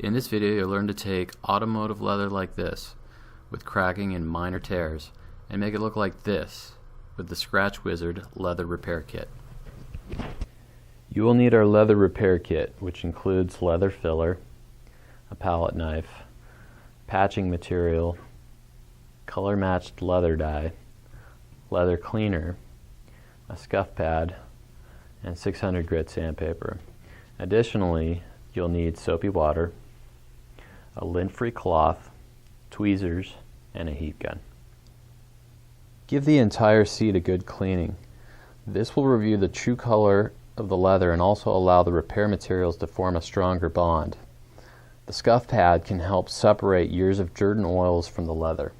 In this video, you'll learn to take automotive leather like this, with cracking and minor tears, and make it look like this with the Scratchwizard leather repair kit. You will need our leather repair kit, which includes leather filler, a palette knife, patching material, color matched leather dye, leather cleaner, a scuff pad, and 600 grit sandpaper. Additionally, you'll need soapy water, a lint-free cloth, tweezers, and a heat gun. Give the entire seat a good cleaning. This will reveal the true color of the leather and also allow the repair materials to form a stronger bond. The scuff pad can help separate years of dirt and oils from the leather.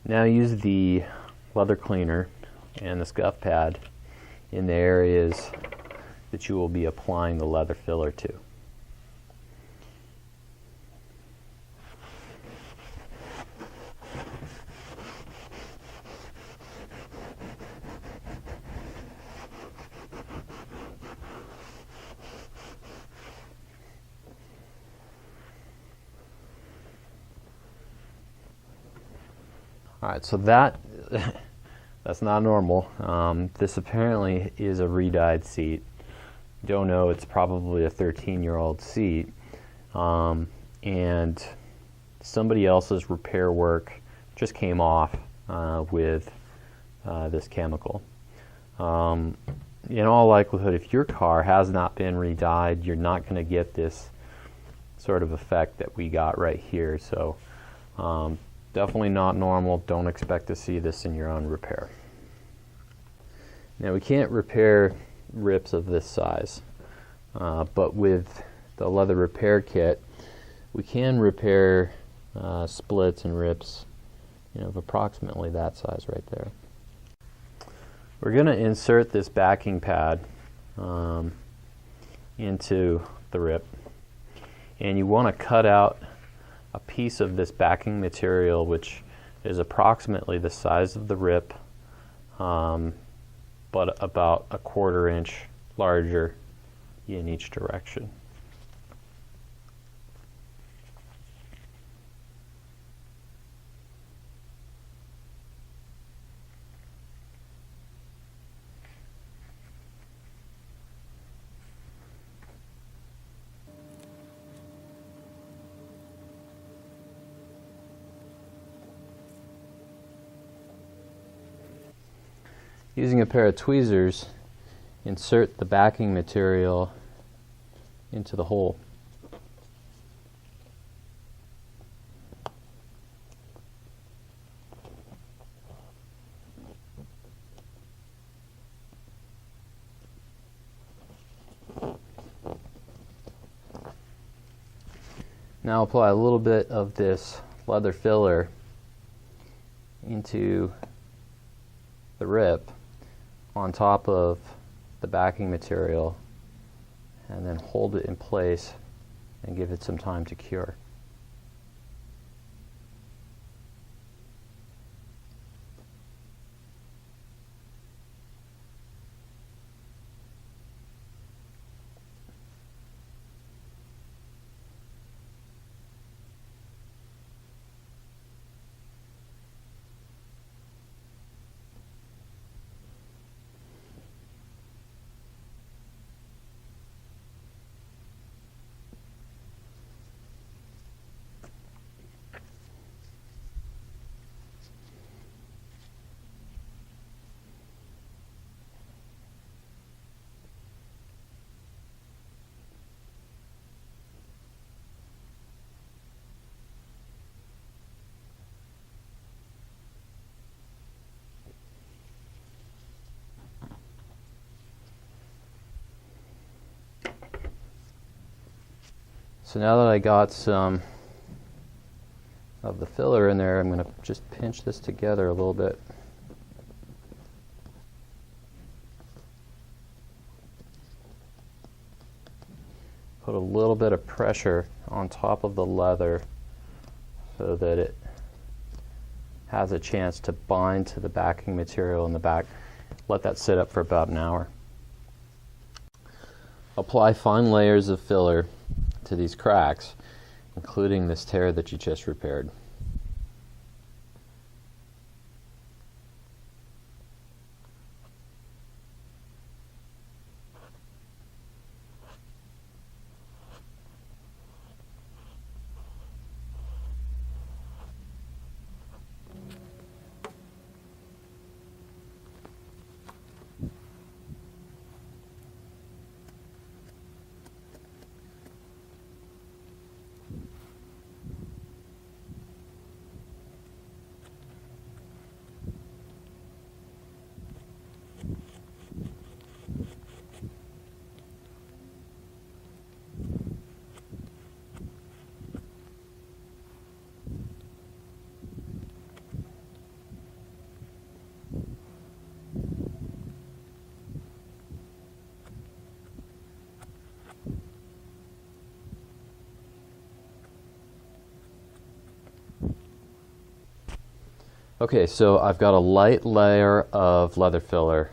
Now use the leather cleaner and the scuff pad in the areas that you will be applying the leather filler to. Alright, so that's not normal. This apparently is a re-dyed seat. Don't know, it's probably a 13-year-old seat. And somebody else's repair work just came off with this chemical. In all likelihood, if your car has not been re-dyed, you're not going to get this sort of effect that we got right here. So definitely not normal. Don't expect to see this in your own repair. Now we can't repair rips of this size, but with the leather repair kit, we can repair splits and rips, of approximately that size right there. We're going to insert this backing pad into the rip, and you want to cut out a piece of this backing material which is approximately the size of the rip, but about a 1/4 inch larger in each direction. Using a pair of tweezers, insert the backing material into the hole. Now apply a little bit of this leather filler into the rip on top of the backing material, and then hold it in place and give it some time to cure. So now that I got some of the filler in there, I'm going to just pinch this together a little bit. Put a little bit of pressure on top of the leather so that it has a chance to bind to the backing material in the back. Let that sit up for about an hour. Apply fine layers of filler to these cracks, including this tear that you just repaired. Okay, so I've got a light layer of leather filler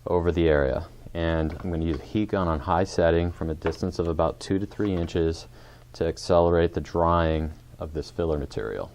over the area, and I'm going to use a heat gun on high setting from a distance of about 2 to 3 inches to accelerate the drying of this filler material.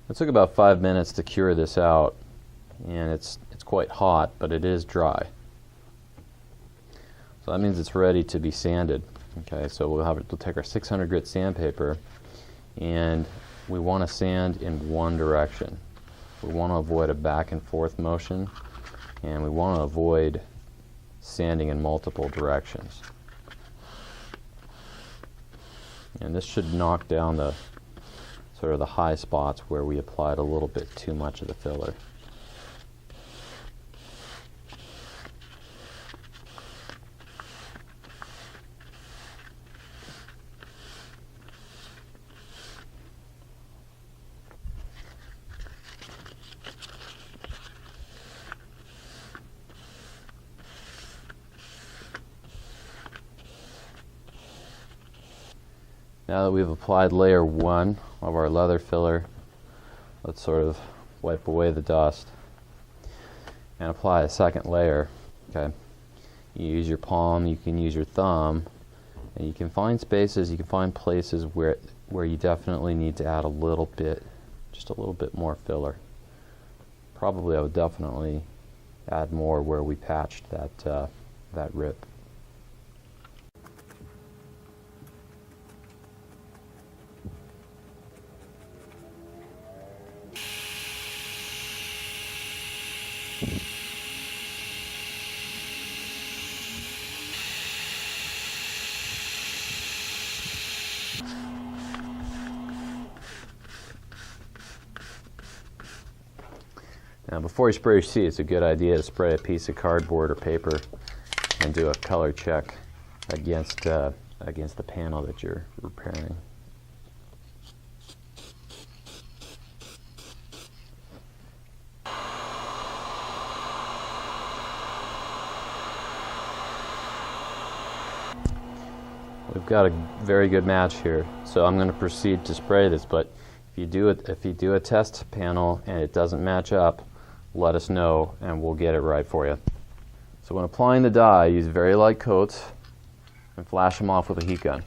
It took about 5 minutes to cure this out, and it's quite hot, but it is dry. So that means it's ready to be sanded. Okay, so we'll take our 600 grit sandpaper, and we want to sand in one direction. We want to avoid a back and forth motion, and we want to avoid sanding in multiple directions. And this should knock down the sort of the high spots where we applied a little bit too much of the filler. Now that we've applied layer 1 of our leather filler, let's sort of wipe away the dust and apply a second layer. Okay, you use your palm, you can use your thumb, and you can find spaces, you can find places where you definitely need to add a little bit, just a little bit more filler. Probably I would definitely add more where we patched that rip. Now before you spray your seat, it's a good idea to spray a piece of cardboard or paper and do a color check against the panel that you're repairing. We've got a very good match here, so I'm going to proceed to spray this, but if you do a test panel and it doesn't match up, let us know and we'll get it right for you. So when applying the dye, use very light coats and flash them off with a heat gun.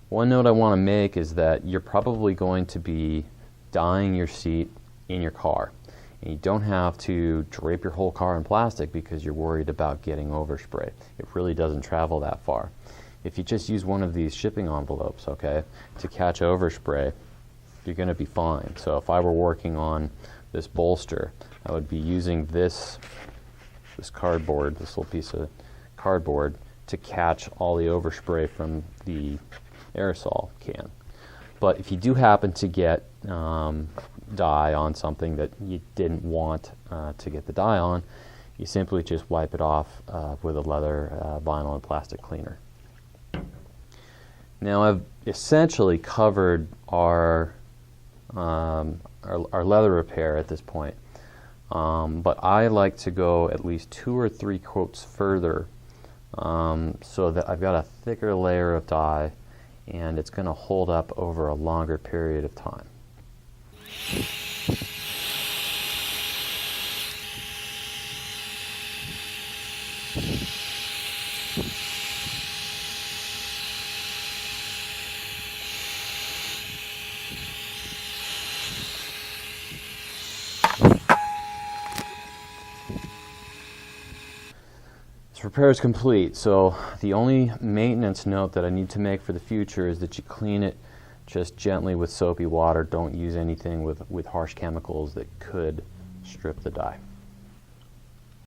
One note I want to make is that you're probably going to be dyeing your seat in your car. And you don't have to drape your whole car in plastic because you're worried about getting overspray. It really doesn't travel that far. If you just use one of these shipping envelopes, okay, to catch overspray, you're going to be fine. So if I were working on this bolster, I would be using this cardboard, this little piece of cardboard, to catch all the overspray from the aerosol can. But if you do happen to get dye on something that you didn't want to get the dye on, you simply just wipe it off with a leather, vinyl, and plastic cleaner. Now I've essentially covered our leather repair at this point, but I like to go at least 2 or 3 coats further so that I've got a thicker layer of dye and it's going to hold up over a longer period of time. This repair is complete, so the only maintenance note that I need to make for the future is that you clean it just gently with soapy water. Don't use anything with harsh chemicals that could strip the dye.